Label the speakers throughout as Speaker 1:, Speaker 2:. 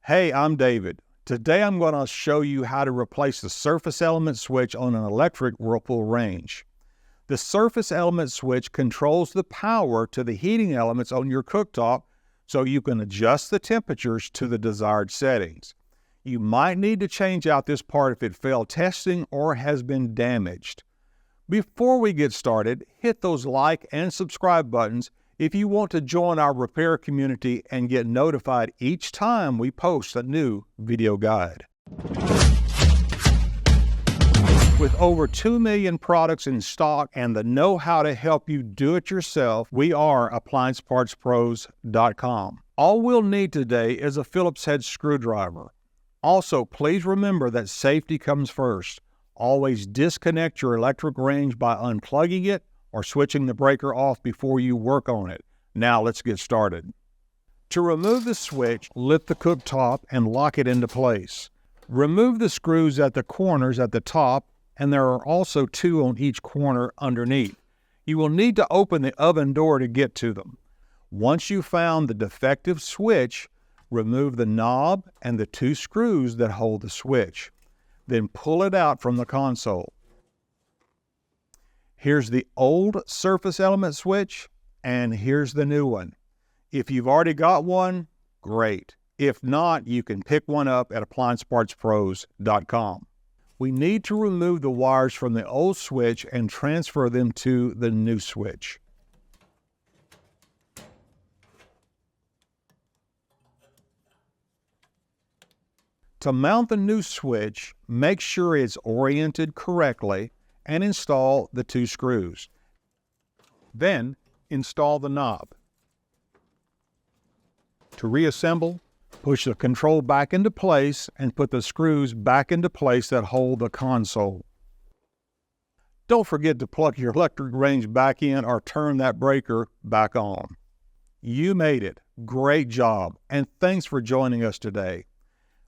Speaker 1: Hey, I'm David. Today I'm going to show you how to replace the surface element switch on an electric Whirlpool range. The surface element switch controls the power to the heating elements on your cooktop so you can adjust the temperatures to the desired settings. You might need to change out this part if it failed testing or has been damaged. Before we get started, hit those like and subscribe buttons if you want to join our repair community and get notified each time we post a new video guide. With over 2 million products in stock and the know-how to help you do it yourself, we are AppliancePartsPros.com. All we'll need today is a Phillips head screwdriver. Also, please remember that safety comes first. Always disconnect your electric range by unplugging it or switching the breaker off before you work on it. Now let's get started. To remove the switch, lift the cooktop and lock it into place. Remove the screws at the corners at the top, and there are also 2 on each corner underneath. You will need to open the oven door to get to them. Once you've found the defective switch, remove the knob and the 2 screws that hold the switch. Then pull it out from the console. Here's the old surface element switch, and here's the new one. If you've already got one, great. If not, you can pick one up at AppliancePartsPros.com. We need to remove the wires from the old switch and transfer them to the new switch. To mount the new switch, make sure it's oriented correctly and install the 2 screws. Then, install the knob. To reassemble, push the control back into place and put the screws back into place that hold the console. Don't forget to plug your electric range back in or turn that breaker back on. You made it. Great job, and thanks for joining us today.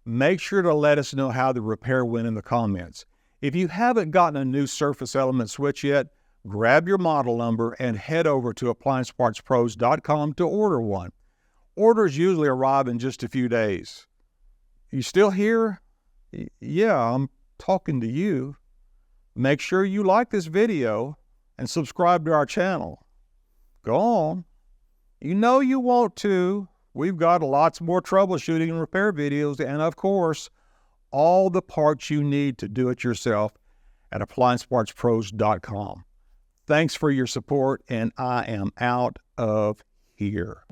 Speaker 1: Make sure to let us know how the repair went in the comments. If you haven't gotten a new surface element switch yet, grab your model number and head over to AppliancePartsPros.com to order one. Orders usually arrive in just a few days. You still here? Yeah, I'm talking to you. Make sure you like this video and subscribe to our channel. Go on. You know you want to. We've got lots more troubleshooting and repair videos, and of course, all the parts you need to do it yourself at AppliancePartsPros.com. Thanks for your support, and I am out of here.